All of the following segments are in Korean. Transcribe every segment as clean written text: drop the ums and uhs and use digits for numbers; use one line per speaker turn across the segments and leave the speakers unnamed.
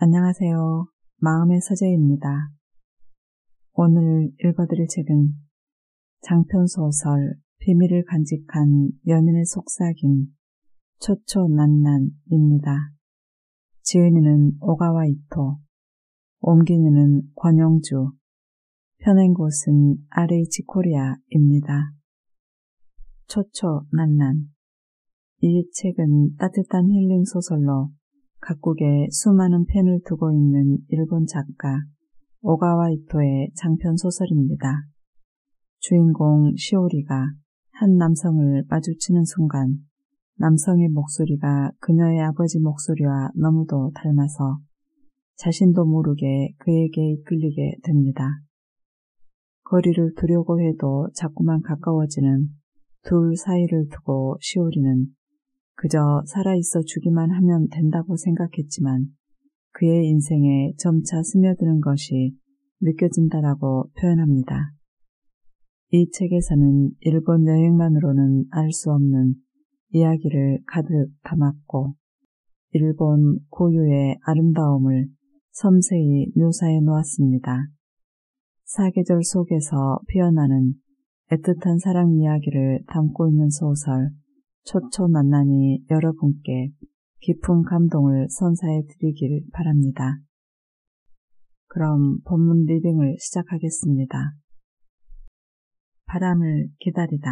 안녕하세요. 마음의 서재입니다. 오늘 읽어드릴 책은 장편소설 비밀을 간직한 연인의 속삭임 초초난난입니다. 지은이는 오가와 이토, 옮기니는 권영주, 펴낸 곳은 RH 코리아입니다. 초초난난. 이 책은 따뜻한 힐링 소설로 각국에 수많은 팬을 두고 있는 일본 작가 오가와 이토의 장편 소설입니다. 주인공 시오리가 한 남성을 마주치는 순간 남성의 목소리가 그녀의 아버지 목소리와 너무도 닮아서 자신도 모르게 그에게 이끌리게 됩니다. 거리를 두려고 해도 자꾸만 가까워지는 둘 사이를 두고 시오리는 그저 살아있어 주기만 하면 된다고 생각했지만 그의 인생에 점차 스며드는 것이 느껴진다라고 표현합니다. 이 책에서는 일본 여행만으로는 알 수 없는 이야기를 가득 담았고 일본 고유의 아름다움을 섬세히 묘사해 놓았습니다. 사계절 속에서 피어나는 애틋한 사랑 이야기를 담고 있는 소설 초초난난이 여러분께 깊은 감동을 선사해 드리길 바랍니다. 그럼 본문 리딩을 시작하겠습니다. 바람을 기다리다.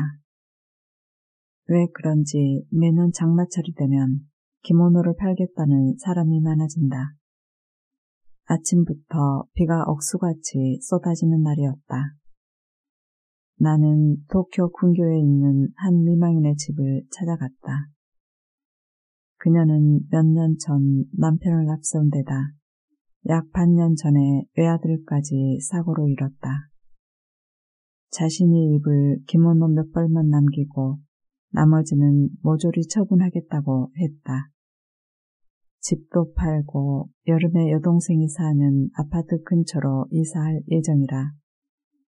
왜 그런지 매년 장마철이 되면 기모노를 팔겠다는 사람이 많아진다. 아침부터 비가 억수같이 쏟아지는 날이었다. 나는 도쿄 근교에 있는 한 미망인의 집을 찾아갔다. 그녀는 몇 년 전 남편을 앞세운 데다 약 반년 전에 외아들까지 사고로 잃었다. 자신이 입을 기모노 몇 벌만 남기고 나머지는 모조리 처분하겠다고 했다. 집도 팔고 여름에 여동생이 사는 아파트 근처로 이사할 예정이라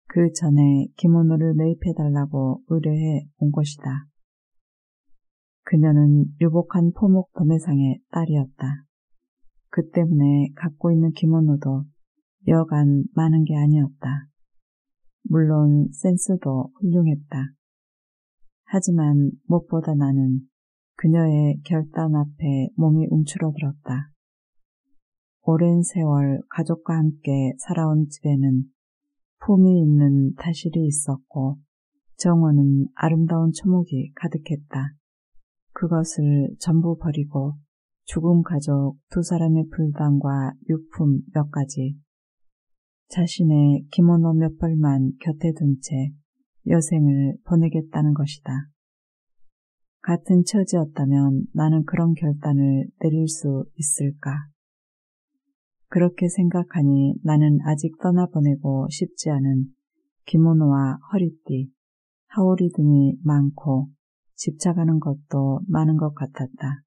그 전에 기모노를 매입해달라고 의뢰해 온 것이다. 그녀는 유복한 포목 도매상의 딸이었다. 그 때문에 갖고 있는 기모노도 여간 많은 게 아니었다. 물론 센스도 훌륭했다. 하지만 무엇보다 나는 그녀의 결단 앞에 몸이 움츠러들었다. 오랜 세월 가족과 함께 살아온 집에는 품이 있는 다실이 있었고 정원은 아름다운 초목이 가득했다. 그것을 전부 버리고 죽은 가족 두 사람의 불당과 유품 몇 가지, 자신의 기모노 몇 벌만 곁에 둔 채 여생을 보내겠다는 것이다. 같은 처지였다면 나는 그런 결단을 내릴 수 있을까? 그렇게 생각하니 나는 아직 떠나보내고 싶지 않은 기모노와 허리띠, 하오리 등이 많고 집착하는 것도 많은 것 같았다.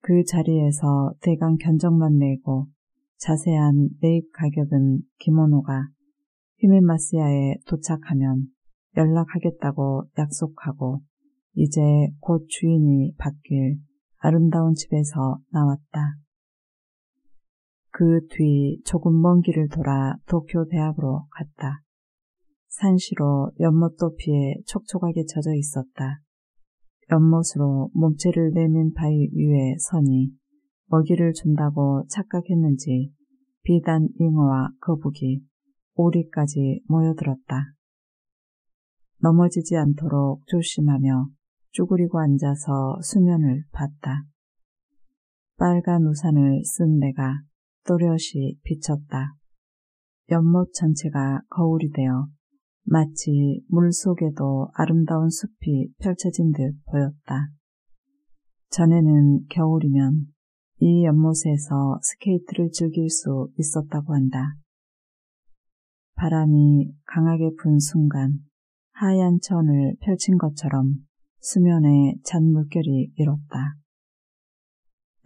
그 자리에서 대강 견적만 내고 자세한 매입 가격은 기모노가 히메마스야에 도착하면 연락하겠다고 약속하고 이제 곧 주인이 바뀔 아름다운 집에서 나왔다. 그 뒤 조금 먼 길을 돌아 도쿄 대학으로 갔다. 산시로 연못 도피에 촉촉하게 젖어 있었다. 연못으로 몸체를 내민 바위 위에 서니 먹이를 준다고 착각했는지 비단 잉어와 거북이, 오리까지 모여들었다. 넘어지지 않도록 조심하며 쭈그리고 앉아서 수면을 봤다. 빨간 우산을 쓴 내가 또렷이 비쳤다. 연못 전체가 거울이 되어 마치 물속에도 아름다운 숲이 펼쳐진 듯 보였다. 전에는 겨울이면 이 연못에서 스케이트를 즐길 수 있었다고 한다. 바람이 강하게 분 순간 하얀 천을 펼친 것처럼 수면에 잔 물결이 일었다.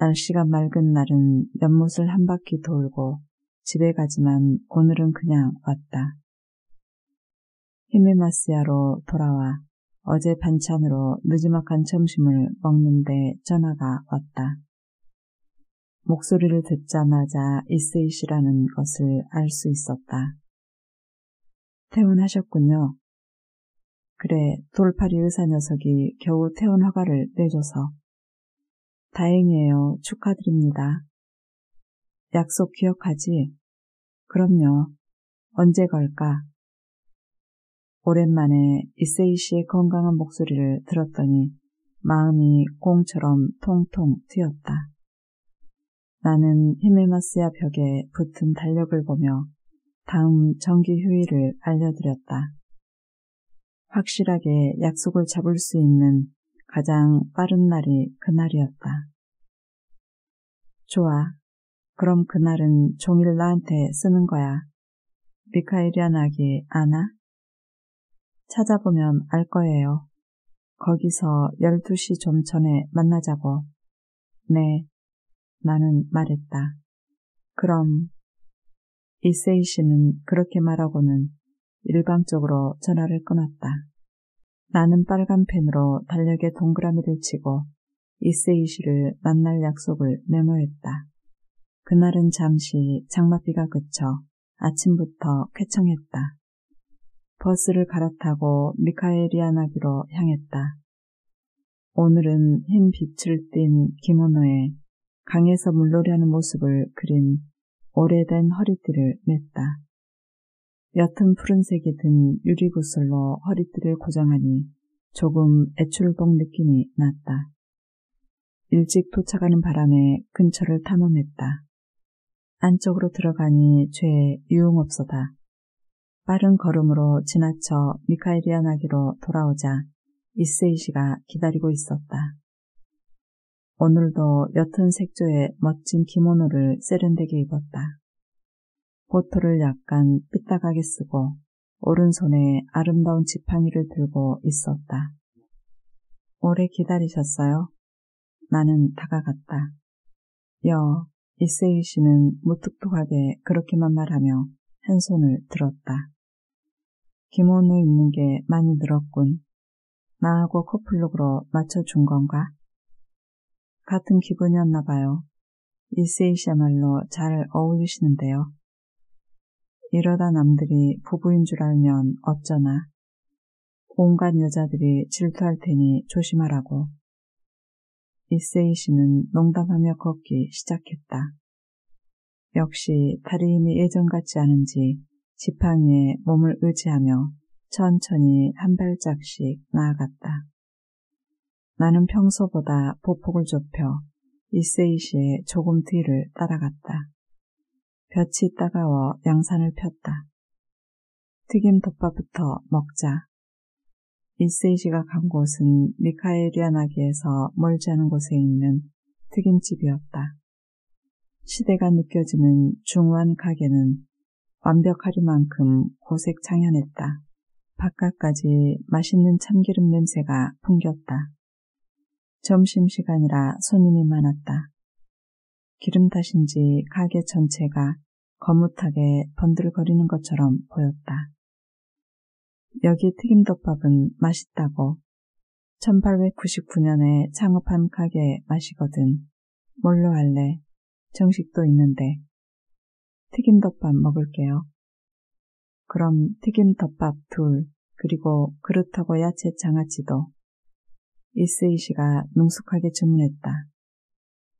날씨가 맑은 날은 연못을 한 바퀴 돌고 집에 가지만 오늘은 그냥 왔다. 히메마스야로 돌아와 어제 반찬으로 느지막한 점심을 먹는데 전화가 왔다. 목소리를 듣자마자 이세이시라는 것을 알 수 있었다. 퇴원하셨군요. 그래, 돌팔이 의사 녀석이 겨우 퇴원 허가를 내줘서. 다행이에요. 축하드립니다. 약속 기억하지? 그럼요. 언제 걸까? 오랜만에 이세이 씨의 건강한 목소리를 들었더니 마음이 공처럼 통통 튀었다. 나는 히메마스야 벽에 붙은 달력을 보며 다음 정기 휴일을 알려드렸다. 확실하게 약속을 잡을 수 있는 가장 빠른 날이 그날이었다. 좋아. 그럼 그날은 종일 나한테 쓰는 거야. 미카엘이아나기 아나? 찾아보면 알 거예요. 거기서 12시 좀 전에 만나자고. 네, 나는 말했다. 그럼 이세이 씨는 그렇게 말하고는 일방적으로 전화를 끊었다. 나는 빨간 펜으로 달력에 동그라미를 치고 이세이 씨를 만날 약속을 메모했다. 그날은 잠시 장맛비가 그쳐 아침부터 쾌청했다. 버스를 갈아타고 미카엘이아나기로 향했다. 오늘은 흰 빛을 띤 기모노에 강에서 물놀이하는 모습을 그린 오래된 허리띠를 맸다. 옅은 푸른색이 든 유리구슬로 허리띠를 고정하니 조금 애출복 느낌이 났다. 일찍 도착하는 바람에 근처를 탐험했다. 안쪽으로 들어가니 죄 유흥업소다. 빠른 걸음으로 지나쳐 미카엘이아나기로 돌아오자 이세이 씨가 기다리고 있었다. 오늘도 옅은 색조의 멋진 기모노를 세련되게 입었다. 보토를 약간 삐딱하게 쓰고 오른손에 아름다운 지팡이를 들고 있었다. 오래 기다리셨어요? 나는 다가갔다. 이세이 씨는 무뚝뚝하게 그렇게만 말하며 한 손을 들었다. 기모노 입는 게 많이 늘었군. 나하고 커플룩으로 맞춰준 건가? 같은 기분이었나 봐요. 이세이 씨야말로 잘 어울리시는데요. 이러다 남들이 부부인 줄 알면 어쩌나. 온갖 여자들이 질투할 테니 조심하라고. 이세이 씨는 농담하며 걷기 시작했다. 역시 다리 힘이 예전 같지 않은지 지팡이에 몸을 의지하며 천천히 한 발짝씩 나아갔다. 나는 평소보다 보폭을 좁혀 이세이 씨의 조금 뒤를 따라갔다. 볕이 따가워 양산을 폈다. 튀김 덮밥부터 먹자. 이세이 씨가 간 곳은 미카엘이아나기에서 멀지 않은 곳에 있는 튀김집이었다. 시대가 느껴지는 중후한 가게는 완벽하리만큼 고색 장연했다. 바깥까지 맛있는 참기름 냄새가 풍겼다. 점심시간이라 손님이 많았다. 기름 탓인지 가게 전체가 거뭇하게 번들거리는 것처럼 보였다. 여기 튀김덮밥은 맛있다고 1899년에 창업한 가게의 맛이거든. 뭘로 할래? 정식도 있는데. 튀김덮밥 먹을게요. 그럼 튀김덮밥 2, 그리고 그릇하고 야채 장아찌도. 이세이 씨가 능숙하게 주문했다.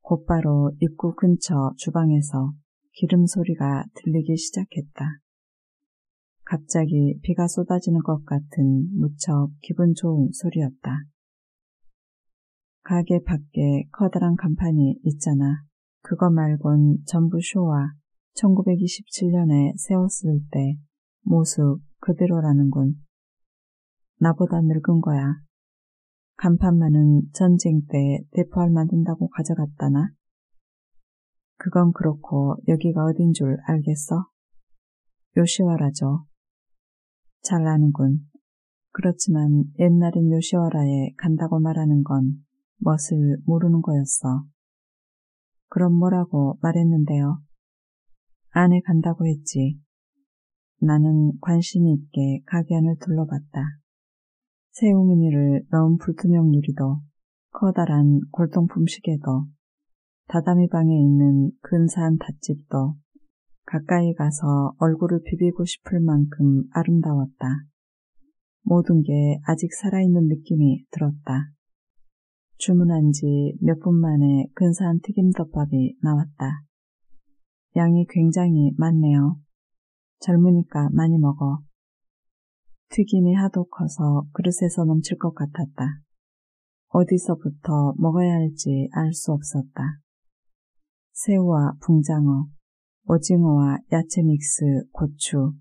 곧바로 입구 근처 주방에서 기름 소리가 들리기 시작했다. 갑자기 비가 쏟아지는 것 같은 무척 기분 좋은 소리였다. 가게 밖에 커다란 간판이 있잖아. 그거 말곤 전부 쇼와 1927년에 세웠을 때 모습 그대로라는군. 나보다 늙은 거야. 간판만은 전쟁 때 대포알 만든다고 가져갔다나? 그건 그렇고 여기가 어딘 줄 알겠어? 요시와라죠. 잘 아는군. 그렇지만 옛날엔 요시와라에 간다고 말하는 건 멋을 모르는 거였어. 그럼 뭐라고 말했는데요? 안에 간다고 했지. 나는 관심 있게 가게 안을 둘러봤다. 새우무늬를 넣은 불투명 유리도 커다란 골동품 시계도 다다미 방에 있는 근사한 닷집도 가까이 가서 얼굴을 비비고 싶을 만큼 아름다웠다. 모든 게 아직 살아있는 느낌이 들었다. 주문한 지 몇 분 만에 근사한 튀김덮밥이 나왔다. 양이 굉장히 많네요. 젊으니까 많이 먹어. 튀김이 하도 커서 그릇에서 넘칠 것 같았다. 어디서부터 먹어야 할지 알 수 없었다. 새우와 붕장어, 오징어와 야채 믹스, 고추,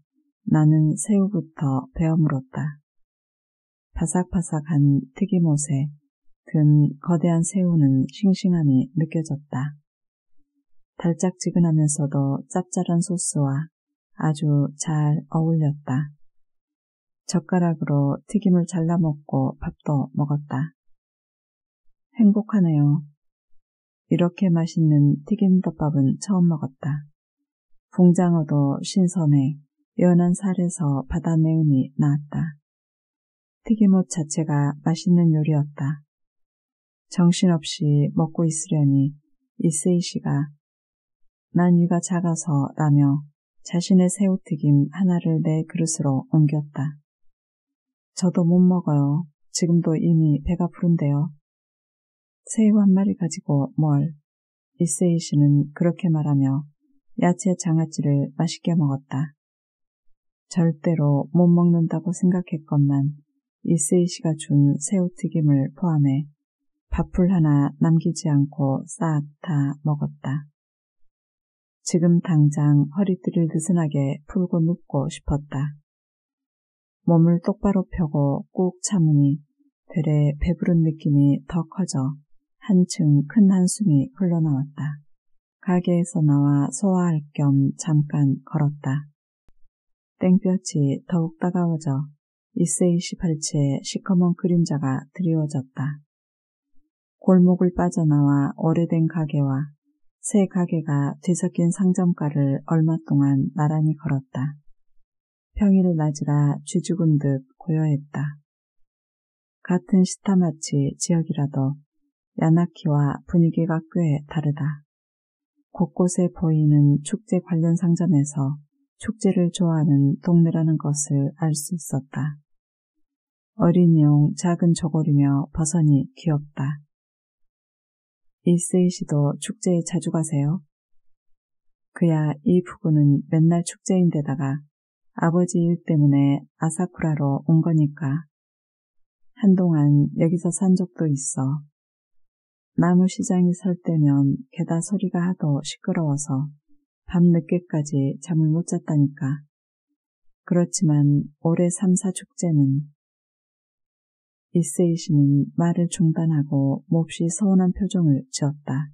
나는 새우부터 베어 물었다. 바삭바삭한 튀김옷에 든 거대한 새우는 싱싱함이 느껴졌다. 달짝지근하면서도 짭짤한 소스와 아주 잘 어울렸다. 젓가락으로 튀김을 잘라 먹고 밥도 먹었다. 행복하네요. 이렇게 맛있는 튀김덮밥은 처음 먹었다. 붕장어도 신선해 연한 살에서 바다 내음이 나왔다. 튀김옷 자체가 맛있는 요리였다. 정신없이 먹고 있으려니 이세이 씨가 난 위가 작아서 라며 자신의 새우튀김 하나를 내 그릇으로 옮겼다. 저도 못 먹어요. 지금도 이미 배가 부른데요. 새우 한 마리 가지고 뭘. 이세이 씨는 그렇게 말하며 야채 장아찌를 맛있게 먹었다. 절대로 못 먹는다고 생각했건만 이세이 씨가 준 새우튀김을 포함해 밥풀 하나 남기지 않고 싹 다 먹었다. 지금 당장 허리띠를 느슨하게 풀고 눕고 싶었다. 몸을 똑바로 펴고 꾹 참으니 되레 배부른 느낌이 더 커져 한층 큰 한숨이 흘러나왔다. 가게에서 나와 소화할 겸 잠깐 걸었다. 땡볕이 더욱 따가워져 이세이 씨 팔체에 시커먼 그림자가 드리워졌다. 골목을 빠져나와 오래된 가게와 새 가게가 뒤섞인 상점가를 얼마 동안 나란히 걸었다. 평일 낮이라 쥐죽은 듯 고요했다. 같은 시타마치 지역이라도 야나키와 분위기가 꽤 다르다. 곳곳에 보이는 축제 관련 상점에서 축제를 좋아하는 동네라는 것을 알 수 있었다. 어린이용 작은 저고리며 버선이 귀엽다. 이세이 씨도 축제에 자주 가세요? 그야 이 부부는 맨날 축제인데다가 아버지 일 때문에 아사쿠라로 온 거니까. 한동안 여기서 산 적도 있어. 나무 시장이 설 때면 게다 소리가 하도 시끄러워서 밤늦게까지 잠을 못 잤다니까. 그렇지만 올해 3사 축제는 이세이 씨는 말을 중단하고 몹시 서운한 표정을 지었다.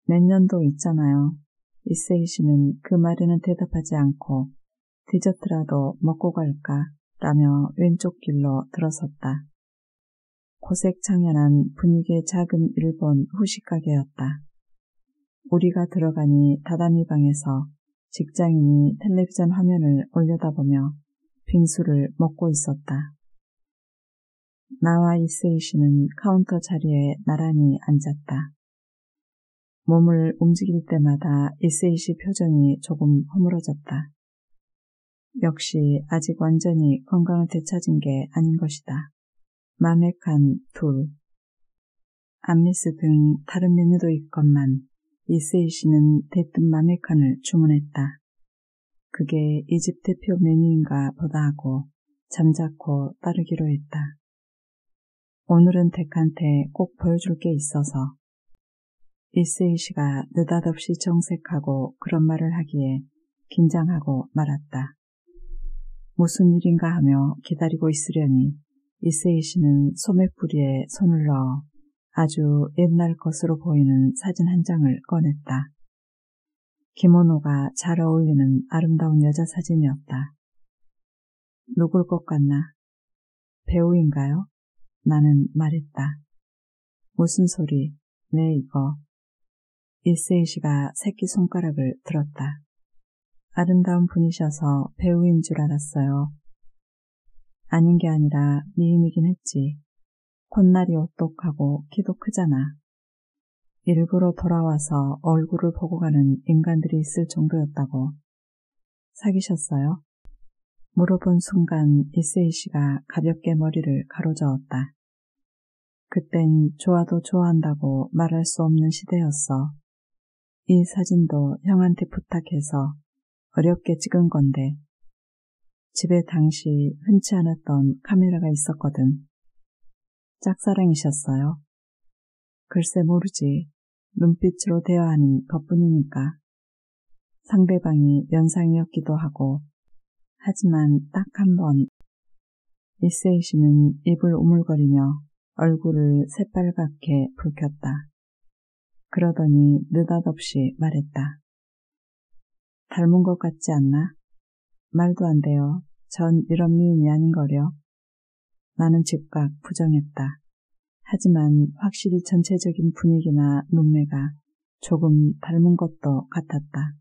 내년도 있잖아요. 이세이 씨는 그 말에는 대답하지 않고 디저트라도 먹고 갈까 라며 왼쪽 길로 들어섰다. 고색창연한 분위기의 작은 일본 후식 가게였다. 우리가 들어가니 다다미 방에서 직장인이 텔레비전 화면을 올려다보며 빙수를 먹고 있었다. 나와 이세이 씨는 카운터 자리에 나란히 앉았다. 몸을 움직일 때마다 이세이 씨 표정이 조금 허물어졌다. 역시 아직 완전히 건강을 되찾은 게 아닌 것이다. 마메칸 둘. 암리스 등 다른 메뉴도 있건만 이세이 씨는 대뜸 마메칸을 주문했다. 그게 이 집 대표 메뉴인가 보다 하고 잠자코 따르기로 했다. 오늘은 덱한테 꼭 보여줄 게 있어서. 이세이 씨가 느닷없이 정색하고 그런 말을 하기에 긴장하고 말았다. 무슨 일인가 하며 기다리고 있으려니 이세이 씨는 소매뿌리에 손을 넣어 아주 옛날 것으로 보이는 사진 한 장을 꺼냈다. 기모노가 잘 어울리는 아름다운 여자 사진이었다. 누굴 것 같나? 배우인가요? 나는 말했다. 무슨 소리? 네, 이거. 이세이 씨가 새끼손가락을 들었다. 아름다운 분이셔서 배우인 줄 알았어요. 아닌 게 아니라 미인이긴 했지. 콧날이 오똑하고 키도 크잖아. 일부러 돌아와서 얼굴을 보고 가는 인간들이 있을 정도였다고. 사귀셨어요? 물어본 순간 이세이 씨가 가볍게 머리를 가로저었다. 그땐 좋아도 좋아한다고 말할 수 없는 시대였어. 이 사진도 형한테 부탁해서 어렵게 찍은 건데 집에 당시 흔치 않았던 카메라가 있었거든. 짝사랑이셨어요? 글쎄 모르지. 눈빛으로 대화하는 것뿐이니까. 상대방이 연상이었기도 하고 하지만 딱 한 번. 이세이 씨는 입을 우물거리며 얼굴을 새빨갛게 붉혔다. 그러더니 느닷없이 말했다. 닮은 것 같지 않나? 말도 안 돼요. 전 이런 미인이 아닌거려. 나는 즉각 부정했다. 하지만 확실히 전체적인 분위기나 눈매가 조금 닮은 것도 같았다.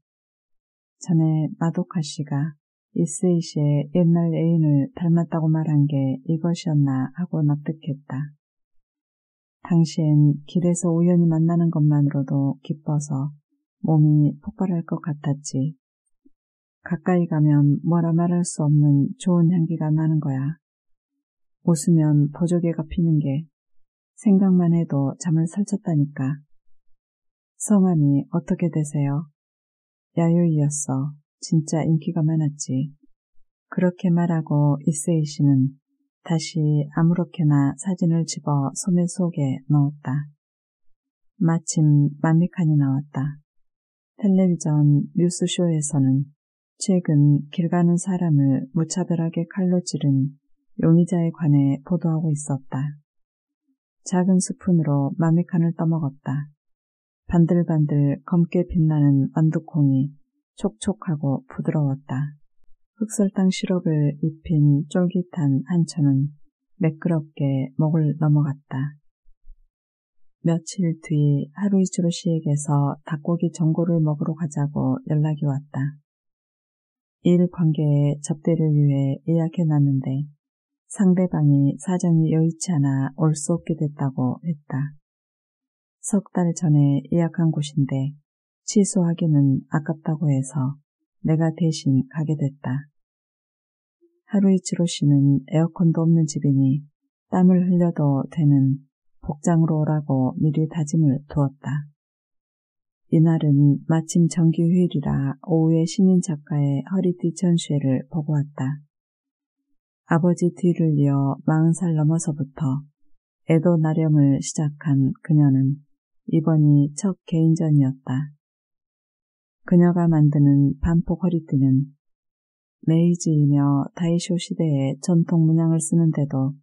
전에 마도카 씨가 이세이 씨의 옛날 애인을 닮았다고 말한 게 이것이었나 하고 납득했다. 당시엔 길에서 우연히 만나는 것만으로도 기뻐서 몸이 폭발할 것 같았지. 가까이 가면 뭐라 말할 수 없는 좋은 향기가 나는 거야. 웃으면 보조개가 피는 게 생각만 해도 잠을 설쳤다니까. 성함이 어떻게 되세요? 야요이였어. 진짜 인기가 많았지. 그렇게 말하고 이세이 씨는 다시 아무렇게나 사진을 집어 소매 속에 넣었다. 마침 만미칸이 나왔다. 텔레비전 뉴스쇼에서는 최근 길 가는 사람을 무차별하게 칼로 찌른 용의자에 관해 보도하고 있었다. 작은 스푼으로 만미칸을 떠먹었다. 반들반들 검게 빛나는 완두콩이 촉촉하고 부드러웠다. 흑설탕 시럽을 입힌 쫄깃한 한천은 매끄럽게 목을 넘어갔다. 며칠 뒤 하루이치로 씨에게서 닭고기 전골을 먹으러 가자고 연락이 왔다. 일 관계에 접대를 위해 예약해놨는데 상대방이 사정이 여의치 않아 올 수 없게 됐다고 했다. 석 달 전에 예약한 곳인데 취소하기는 아깝다고 해서 내가 대신 가게 됐다. 하루이치로 씨는 에어컨도 없는 집이니 땀을 흘려도 되는 복장으로 오라고 미리 다짐을 두었다. 이날은 마침 정기휴일이라 오후에 신인 작가의 허리띠 전시회를 보고 왔다. 아버지 뒤를 이어 40살 넘어서부터 애도 나렴을 시작한 그녀는 이번이 첫 개인전이었다. 그녀가 만드는 반폭 허리띠는 메이지이며 다이쇼 시대의 전통 문양을 쓰는데도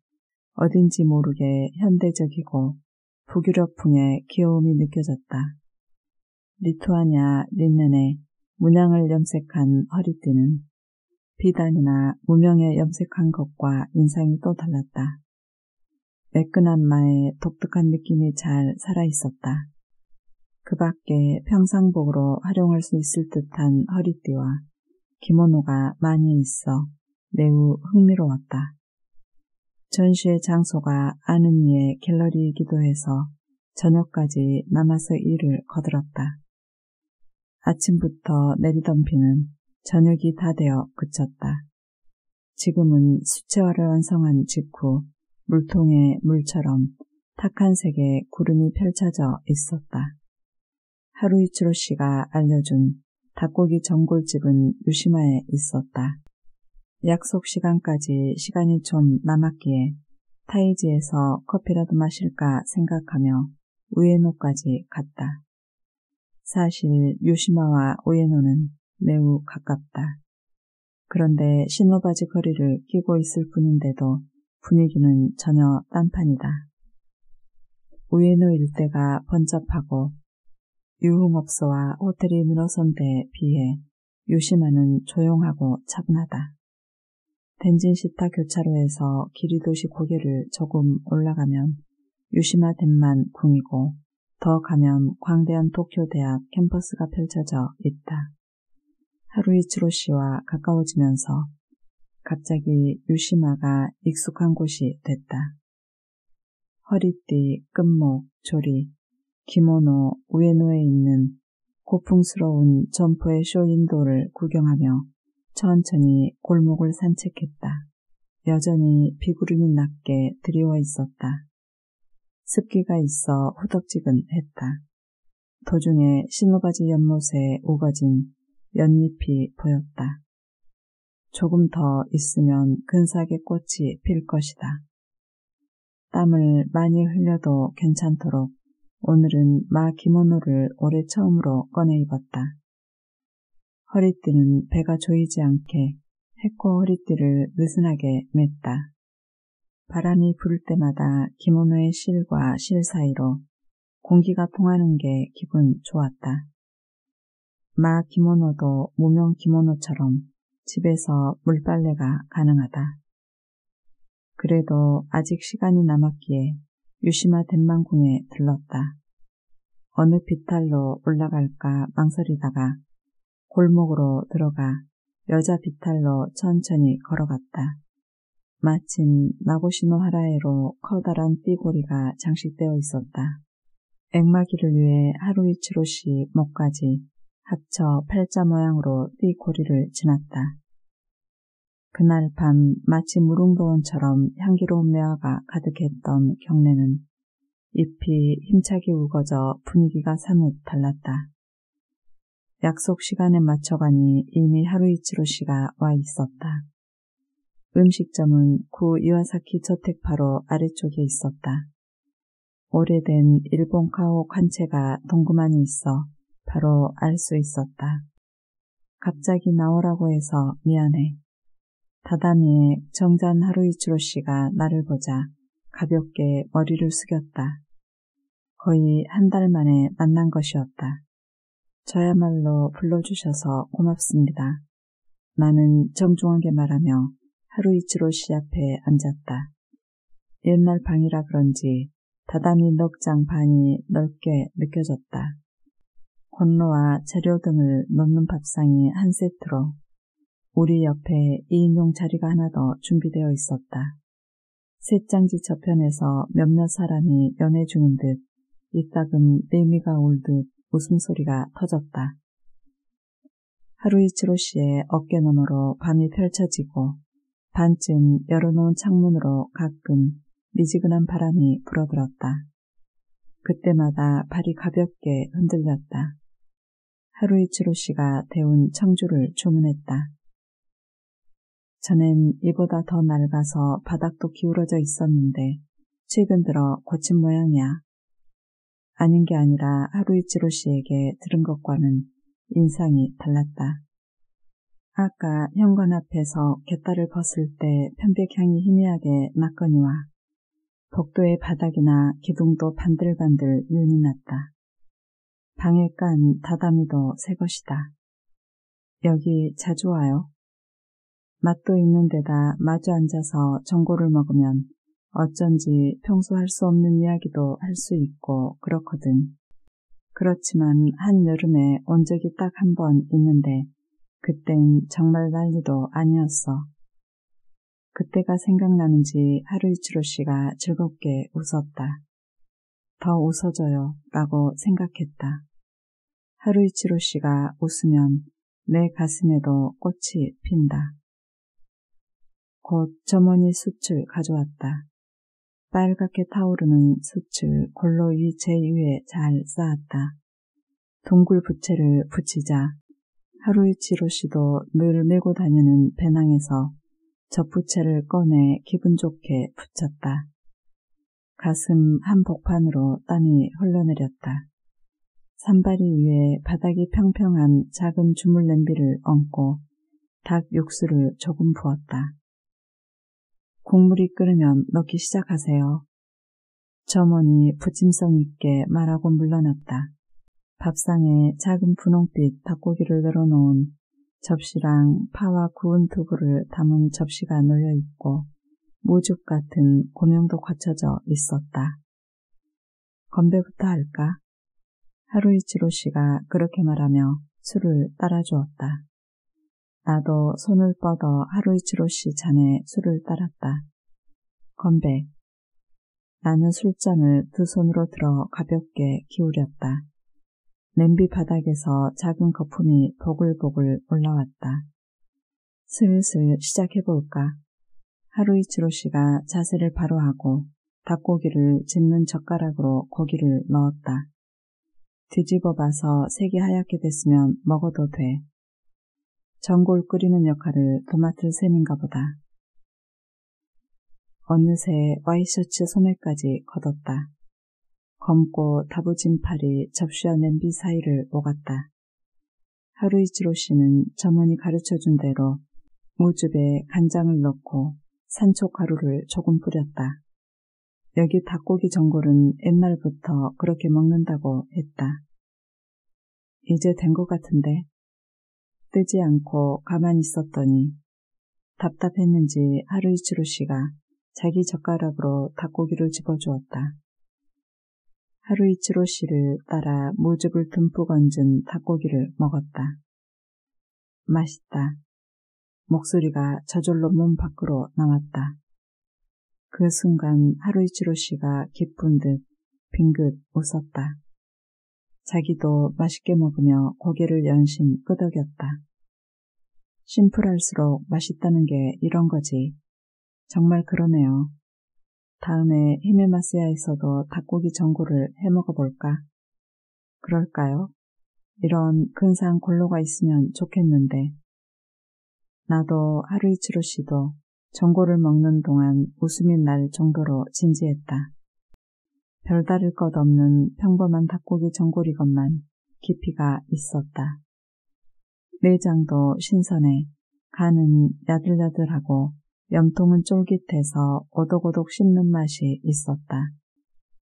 어딘지 모르게 현대적이고 북유럽풍의 귀여움이 느껴졌다. 리투아니아 린넨에 문양을 염색한 허리띠는 비단이나 무명에 염색한 것과 인상이 또 달랐다. 매끈한 마에 독특한 느낌이 잘 살아있었다. 그 밖에 평상복으로 활용할 수 있을 듯한 허리띠와 기모노가 많이 있어 매우 흥미로웠다. 전시회 장소가 아는 이의 갤러리이기도 해서 저녁까지 남아서 일을 거들었다. 아침부터 내리던 비는 저녁이 다 되어 그쳤다. 지금은 수채화를 완성한 직후 물통에 물처럼 탁한 색의 구름이 펼쳐져 있었다. 하루이치로 씨가 알려준 닭고기 전골집은 유시마에 있었다. 약속 시간까지 시간이 좀 남았기에 타이지에서 커피라도 마실까 생각하며 우에노까지 갔다. 사실 유시마와 우에노는 매우 가깝다. 그런데 신호바지 거리를 끼고 있을 뿐인데도 분위기는 전혀 딴판이다. 우에노 일대가 번잡하고 유흥업소와 호텔이 늘어선 데에 비해 유시마는 조용하고 차분하다. 덴진시타 교차로에서 기리도시 고개를 조금 올라가면 유시마 덴만 궁이고 더 가면 광대한 도쿄 대학 캠퍼스가 펼쳐져 있다. 하루이치로 씨와 가까워지면서 갑자기 유시마가 익숙한 곳이 됐다. 허리띠, 끝목, 조리, 기모노 우에노에 있는 고풍스러운 점포의 쇼윈도를 구경하며 천천히 골목을 산책했다. 여전히 비구름이 낮게 드리워 있었다. 습기가 있어 후덕지근했다. 도중에 신호바지 연못에 우거진 연잎이 보였다. 조금 더 있으면 근사하게 꽃이 필 것이다. 땀을 많이 흘려도 괜찮도록 오늘은 마 기모노를 올해 처음으로 꺼내 입었다. 허리띠는 배가 조이지 않게 해코 허리띠를 느슨하게 맸다. 바람이 부를 때마다 기모노의 실과 실 사이로 공기가 통하는 게 기분 좋았다. 마 기모노도 무명 기모노처럼 집에서 물빨래가 가능하다. 그래도 아직 시간이 남았기에 유시마 덴만궁에 들렀다. 어느 비탈로 올라갈까 망설이다가 골목으로 들어가 여자 비탈로 천천히 걸어갔다. 마침 나고시노 하라에로 커다란 띠고리가 장식되어 있었다. 액마기를 위해 하루이치로시 목까지 합쳐 팔자 모양으로 띠고리를 지났다. 그날 밤 마치 무릉도원처럼 향기로운 매화가 가득했던 경내는 잎이 힘차게 우거져 분위기가 사뭇 달랐다. 약속 시간에 맞춰가니 이미 하루이치로 씨가 와 있었다. 음식점은 구 이와사키 저택바로 아래쪽에 있었다. 오래된 일본 가옥 한 채가 동그만히 있어 바로 알 수 있었다. 갑자기 나오라고 해서 미안해. 다다미에 정잔 하루이치로 씨가 나를 보자 가볍게 머리를 숙였다. 거의 한 달 만에 만난 것이었다. 저야말로 불러주셔서 고맙습니다. 나는 정중하게 말하며 하루이치로 씨 앞에 앉았다. 옛날 방이라 그런지 다다미 넉장 반이 넓게 느껴졌다. 곤로와 재료 등을 넣는 밥상이 한 세트로 우리 옆에 2인용 자리가 하나 더 준비되어 있었다. 셋장지 저편에서 몇몇 사람이 연애 중인 듯 이따금 내미가 올 듯 웃음소리가 터졌다. 하루이치로 씨의 어깨 너머로 밤이 펼쳐지고 반쯤 열어놓은 창문으로 가끔 미지근한 바람이 불어들었다. 그때마다 발이 가볍게 흔들렸다. 하루이치로 씨가 데운 청주를 주문했다. 전엔 이보다 더 낡아서 바닥도 기울어져 있었는데 최근 들어 고친 모양이야. 아닌 게 아니라 하루이치로 씨에게 들은 것과는 인상이 달랐다. 아까 현관 앞에서 갯다를 벗을 때 편백향이 희미하게 났거니와 복도의 바닥이나 기둥도 반들반들 윤이 났다. 방에 깐 다다미도 새 것이다. 여기 자주 와요. 맛도 있는 데다 마주 앉아서 전골을 먹으면 어쩐지 평소 할 수 없는 이야기도 할 수 있고 그렇거든. 그렇지만 한여름에 온 적이 딱 한 번 있는데 그땐 정말 난리도 아니었어. 그때가 생각나는지 하루이치로 씨가 즐겁게 웃었다. 더 웃어줘요 라고 생각했다. 하루이치로 씨가 웃으면 내 가슴에도 꽃이 핀다. 곧 점원이 숯을 가져왔다. 빨갛게 타오르는 숯을 골로 위 제 위에 잘 쌓았다. 둥글 부채를 붙이자 하루이치로 씨도 늘 메고 다니는 배낭에서 젖부채를 꺼내 기분 좋게 붙였다. 가슴 한 복판으로 땀이 흘러내렸다. 산바리 위에 바닥이 평평한 작은 주물 냄비를 얹고 닭 육수를 조금 부었다. 국물이 끓으면 넣기 시작하세요. 점원이 부침성 있게 말하고 물러났다. 밥상에 작은 분홍빛 닭고기를 널어놓은 접시랑 파와 구운 두부를 담은 접시가 놓여있고 무죽 같은 고명도 갖춰져 있었다. 건배부터 할까? 하루이치로 씨가 그렇게 말하며 술을 따라주었다. 나도 손을 뻗어 하루이치로 씨 잔에 술을 따랐다. 건배. 나는 술잔을 두 손으로 들어 가볍게 기울였다. 냄비 바닥에서 작은 거품이 보글보글 올라왔다. 슬슬 시작해볼까? 하루이치로 씨가 자세를 바로 하고 닭고기를 집는 젓가락으로 고기를 넣었다. 뒤집어 봐서 색이 하얗게 됐으면 먹어도 돼. 전골 끓이는 역할을 도맡을 셈인가 보다. 어느새 와이셔츠 소매까지 걷었다. 검고 다부진 팔이 접시와 냄비 사이를 오갔다. 하루이치로 씨는 점원이 가르쳐준 대로 무즙에 간장을 넣고 산초가루를 조금 뿌렸다. 여기 닭고기 전골은 옛날부터 그렇게 먹는다고 했다. 이제 된 것 같은데. 뜨지 않고 가만히 있었더니 답답했는지 하루이치로 씨가 자기 젓가락으로 닭고기를 집어주었다. 하루이치로 씨를 따라 무즙을 듬뿍 얹은 닭고기를 먹었다. 맛있다. 목소리가 저절로 몸 밖으로 나왔다. 그 순간 하루이치로 씨가 기쁜 듯 빙긋 웃었다. 자기도 맛있게 먹으며 고개를 연신 끄덕였다. 심플할수록 맛있다는 게 이런 거지. 정말 그러네요. 다음에 히메마스야에서도 닭고기 전골을 해먹어볼까? 그럴까요? 이런 근사한 골로가 있으면 좋겠는데. 나도 하루이치로 씨도 전골을 먹는 동안 웃음이 날 정도로 진지했다. 별다를 것 없는 평범한 닭고기 전골이건만 깊이가 있었다. 내장도 신선해, 간은 야들야들하고 염통은 쫄깃해서 오독오독 씹는 맛이 있었다.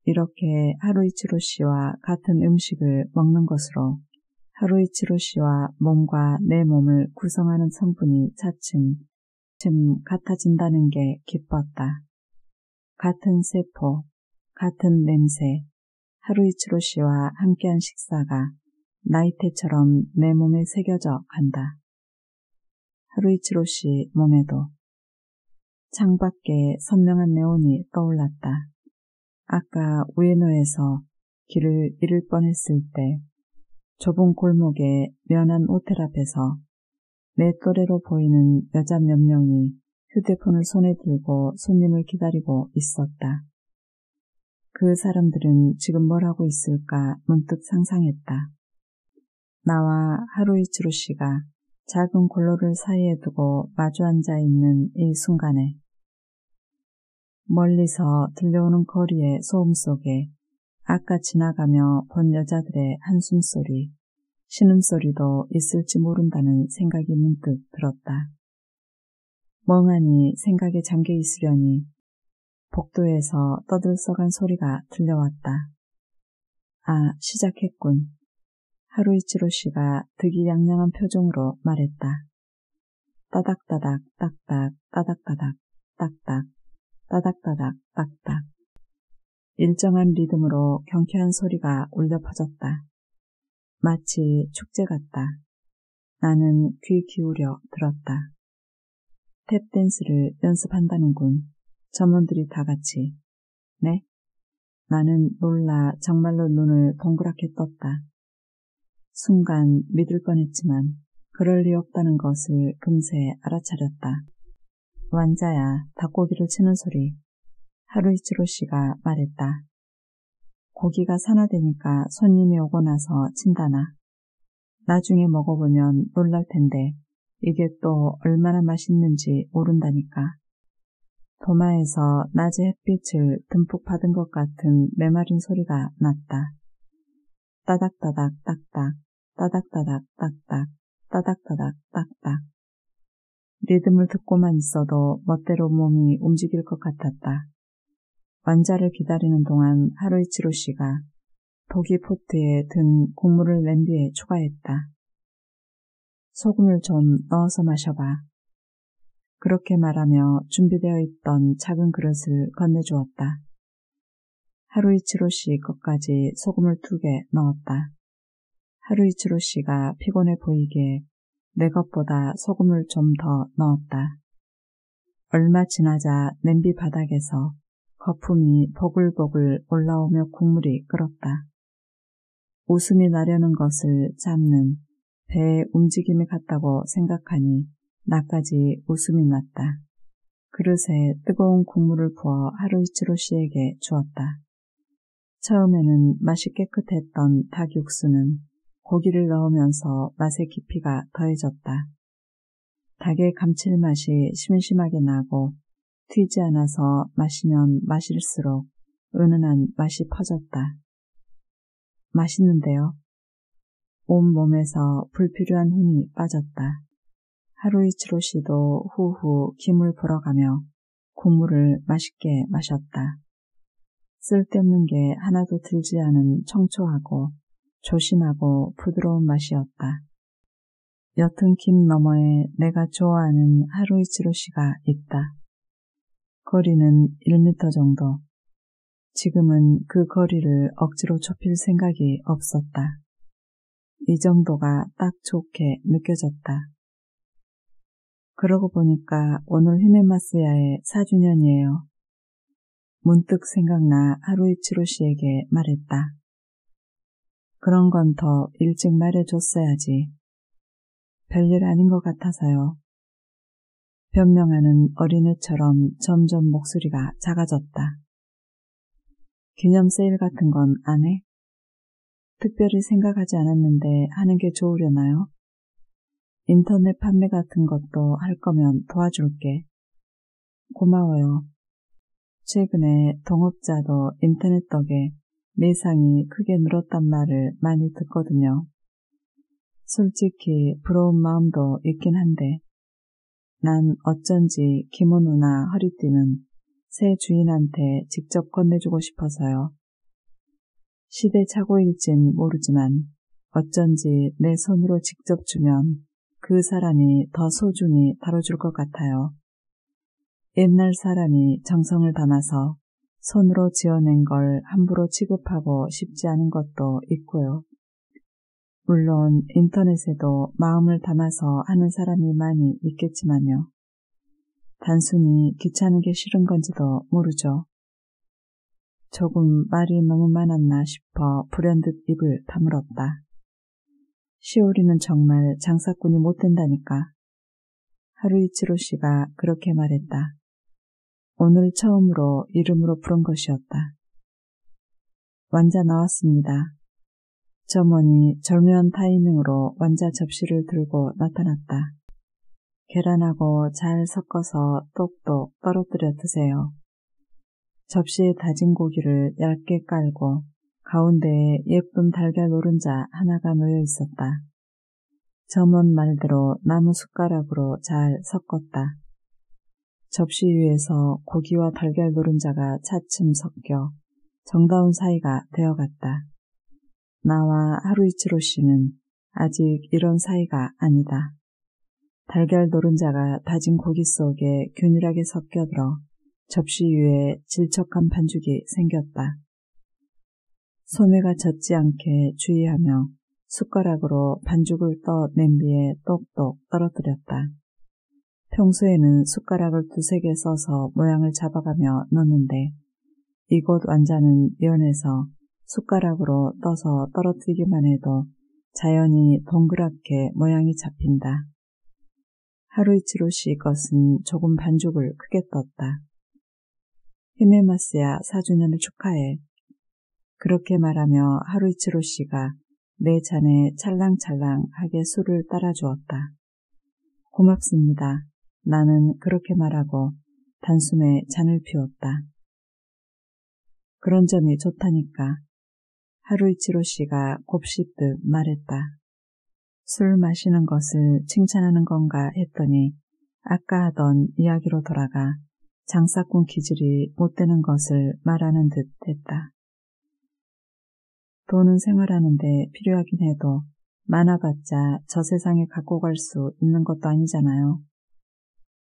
이렇게 하루이치로 씨와 같은 음식을 먹는 것으로 하루이치로 씨와 몸과 내 몸을 구성하는 성분이 차츰 같아진다는 게 기뻤다. 같은 세포, 같은 냄새, 하루이치로 씨와 함께한 식사가 나이테처럼 내 몸에 새겨져 간다. 하루이치로 씨 몸에도. 창밖에 선명한 네온이 떠올랐다. 아까 우에노에서 길을 잃을 뻔했을 때 좁은 골목의 면한 호텔 앞에서 내 또래로 보이는 여자 몇 명이 휴대폰을 손에 들고 손님을 기다리고 있었다. 그 사람들은 지금 뭘 하고 있을까 문득 상상했다. 나와 하루이치로 씨가 작은 골로를 사이에 두고 마주 앉아 있는 이 순간에 멀리서 들려오는 거리의 소음 속에 아까 지나가며 본 여자들의 한숨소리, 신음소리도 있을지 모른다는 생각이 문득 들었다. 멍하니 생각에 잠겨 있으려니 복도에서 떠들썩한 소리가 들려왔다. 아, 시작했군. 하루이치로 씨가 득이양양한 표정으로 말했다. 따닥따닥 딱딱 따닥따닥 딱딱 따닥따닥 딱딱. 일정한 리듬으로 경쾌한 소리가 울려 퍼졌다. 마치 축제 같다. 나는 귀 기울여 들었다. 탭댄스를 연습한다는군. 점원들이 다 같이. 네? 나는 놀라 정말로 눈을 동그랗게 떴다. 순간 믿을 뻔했지만 그럴 리 없다는 것을 금세 알아차렸다. 완자야, 닭고기를 치는 소리. 하루이치로 씨가 말했다. 고기가 산화되니까 손님이 오고 나서 친다나. 나중에 먹어보면 놀랄 텐데 이게 또 얼마나 맛있는지 모른다니까. 도마에서 낮의 햇빛을 듬뿍 받은 것 같은 메마른 소리가 났다. 따닥따닥 딱딱, 따닥따닥 딱딱, 따닥따닥 딱딱. 리듬을 듣고만 있어도 멋대로 몸이 움직일 것 같았다. 완자를 기다리는 동안 하루이치로 씨가 도기 포트에 든 국물을 냄비에 추가했다. 소금을 좀 넣어서 마셔봐. 그렇게 말하며 준비되어 있던 작은 그릇을 건네주었다. 하루이치로 씨 것까지 소금을 2개 넣었다. 하루이치로 씨가 피곤해 보이게 내 것보다 소금을 좀 더 넣었다. 얼마 지나자 냄비 바닥에서 거품이 보글보글 올라오며 국물이 끓었다. 웃음이 나려는 것을 잡는 배의 움직임이 같다고 생각하니 나까지 웃음이 났다. 그릇에 뜨거운 국물을 부어 하루이치로 씨에게 주었다. 처음에는 맛이 깨끗했던 닭 육수는 고기를 넣으면서 맛의 깊이가 더해졌다. 닭의 감칠맛이 심심하게 나고 튀지 않아서 마시면 마실수록 은은한 맛이 퍼졌다. 맛있는데요. 온 몸에서 불필요한 힘이 빠졌다. 하루이치로 씨도 후후 김을 불어가며 국물을 맛있게 마셨다. 쓸데없는 게 하나도 들지 않은 청초하고 조신하고 부드러운 맛이었다. 옅은 김 너머에 내가 좋아하는 하루이치로 씨가 있다. 거리는 1m 정도. 지금은 그 거리를 억지로 좁힐 생각이 없었다. 이 정도가 딱 좋게 느껴졌다. 그러고 보니까 오늘 히메마스야의 4주년이에요. 문득 생각나 하루이치로 씨에게 말했다. 그런 건 더 일찍 말해줬어야지. 별일 아닌 것 같아서요. 변명하는 어린애처럼 점점 목소리가 작아졌다. 기념 세일 같은 건 안 해? 특별히 생각하지 않았는데 하는 게 좋으려나요? 인터넷 판매 같은 것도 할 거면 도와줄게. 고마워요. 최근에 동업자도 인터넷 덕에 매상이 크게 늘었단 말을 많이 듣거든요. 솔직히 부러운 마음도 있긴 한데 난 어쩐지 기모노나 허리띠는 새 주인한테 직접 건네주고 싶어서요. 시대착오일진 모르지만 어쩐지 내 손으로 직접 주면 그 사람이 더 소중히 다뤄줄 것 같아요. 옛날 사람이 정성을 담아서 손으로 지어낸 걸 함부로 취급하고 싶지 않은 것도 있고요. 물론 인터넷에도 마음을 담아서 하는 사람이 많이 있겠지만요. 단순히 귀찮은 게 싫은 건지도 모르죠. 조금 말이 너무 많았나 싶어 불현듯 입을 다물었다. 시오리는 정말 장사꾼이 못 된다니까. 하루이치로 씨가 그렇게 말했다. 오늘 처음으로 이름으로 부른 것이었다. 완자 나왔습니다. 점원이 절묘한 타이밍으로 완자 접시를 들고 나타났다. 계란하고 잘 섞어서 똑똑 떨어뜨려 드세요. 접시에 다진 고기를 얇게 깔고 가운데에 예쁜 달걀 노른자 하나가 놓여 있었다. 점원 말대로 나무 숟가락으로 잘 섞었다. 접시 위에서 고기와 달걀 노른자가 차츰 섞여 정다운 사이가 되어갔다. 나와 하루이치로 씨는 아직 이런 사이가 아니다. 달걀 노른자가 다진 고기 속에 균일하게 섞여들어 접시 위에 질척한 반죽이 생겼다. 소매가 젖지 않게 주의하며 숟가락으로 반죽을 떠 냄비에 똑똑 떨어뜨렸다. 평소에는 숟가락을 2-3개 써서 모양을 잡아가며 넣는데 이곳 완자는 연해서 숟가락으로 떠서 떨어뜨리기만 해도 자연히 동그랗게 모양이 잡힌다. 하루이치로 씨 것은 조금 반죽을 크게 떴다. 히메마스야 4주년을 축하해. 그렇게 말하며 하루이치로 씨가 내 잔에 찰랑찰랑하게 술을 따라주었다. 고맙습니다. 나는 그렇게 말하고 단숨에 잔을 피웠다. 그런 점이 좋다니까. 하루이치로 씨가 곱씹듯 말했다. 술 마시는 것을 칭찬하는 건가 했더니 아까 하던 이야기로 돌아가 장사꾼 기질이 못되는 것을 말하는 듯 했다. 돈은 생활하는데 필요하긴 해도 많아봤자 저 세상에 갖고 갈 수 있는 것도 아니잖아요.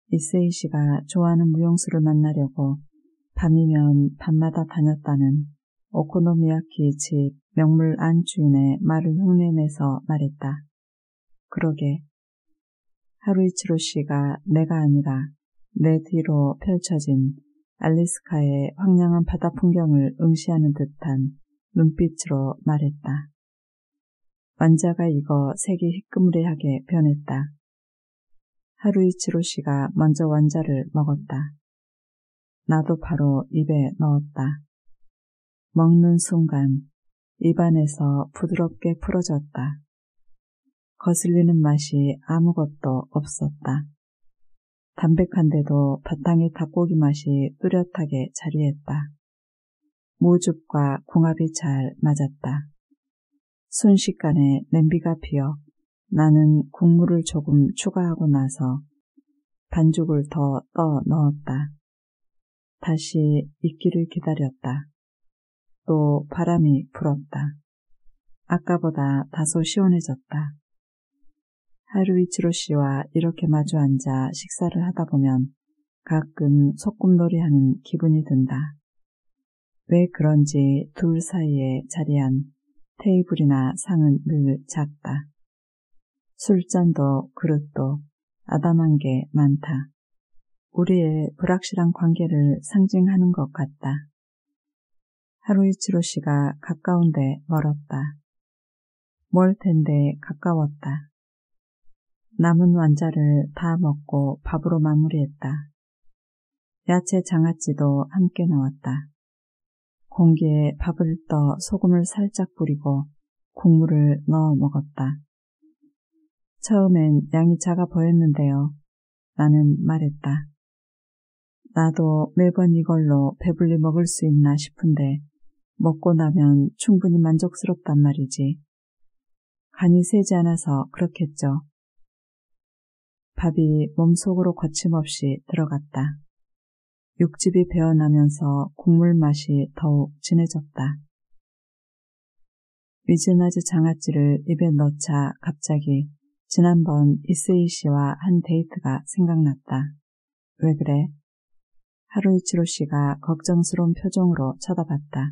이세이 씨가 좋아하는 무용수를 만나려고 밤이면 밤마다 다녔다는 오코노미야키 집 명물 안주인의 말을 흉내내서 말했다. 그러게. 하루이치로 씨가 내가 아니라 내 뒤로 펼쳐진 알래스카의 황량한 바다 풍경을 응시하는 듯한 눈빛으로 말했다. 완자가 익어 색이 희끄무레하게 변했다. 하루이치로 씨가 먼저 완자를 먹었다. 나도 바로 입에 넣었다. 먹는 순간 입안에서 부드럽게 풀어졌다. 거슬리는 맛이 아무것도 없었다. 담백한데도 바탕의 닭고기 맛이 뚜렷하게 자리했다. 무즙과 궁합이 잘 맞았다. 순식간에 냄비가 피어 나는 국물을 조금 추가하고 나서 반죽을 더 떠 넣었다. 다시 익기를 기다렸다. 또 바람이 불었다. 아까보다 다소 시원해졌다. 하루이치로 씨와 이렇게 마주 앉아 식사를 하다 보면 가끔 소꿉놀이하는 기분이 든다. 왜 그런지 둘 사이에 자리한 테이블이나 상은 늘 작다. 술잔도 그릇도 아담한 게 많다. 우리의 불확실한 관계를 상징하는 것 같다. 하루이치로 씨가 가까운데 멀었다. 멀 텐데 가까웠다. 남은 완자를 다 먹고 밥으로 마무리했다. 야채 장아찌도 함께 나왔다. 공기에 밥을 떠 소금을 살짝 뿌리고 국물을 넣어 먹었다. 처음엔 양이 작아 보였는데요. 나는 말했다. 나도 매번 이걸로 배불리 먹을 수 있나 싶은데 먹고 나면 충분히 만족스럽단 말이지. 간이 세지 않아서 그렇겠죠. 밥이 몸속으로 거침없이 들어갔다. 육즙이 배어나면서 국물 맛이 더욱 진해졌다. 미즈나즈 장아찌를 입에 넣자 갑자기 지난번 이세이 씨와 한 데이트가 생각났다. 왜 그래? 하루이치로 씨가 걱정스러운 표정으로 쳐다봤다.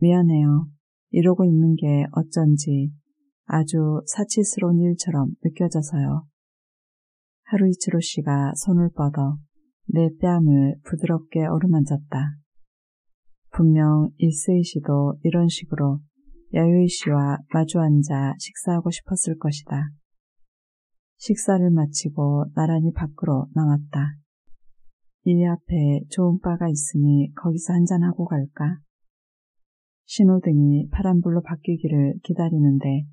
미안해요. 이러고 있는 게 어쩐지 아주 사치스러운 일처럼 느껴져서요. 하루이치로 씨가 손을 뻗어 내 뺨을 부드럽게 어루만졌다. 분명 이세이 씨도 이런 식으로 야요이 씨와 마주 앉아 식사하고 싶었을 것이다. 식사를 마치고 나란히 밖으로 나왔다. 이 앞에 좋은 바가 있으니 거기서 한잔하고 갈까? 신호등이 파란불로 바뀌기를 기다리는데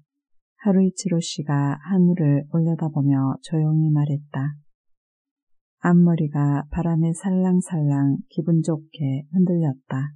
하루이치로 씨가 하늘을 올려다보며 조용히 말했다. 앞머리가 바람에 살랑살랑 기분 좋게 흔들렸다.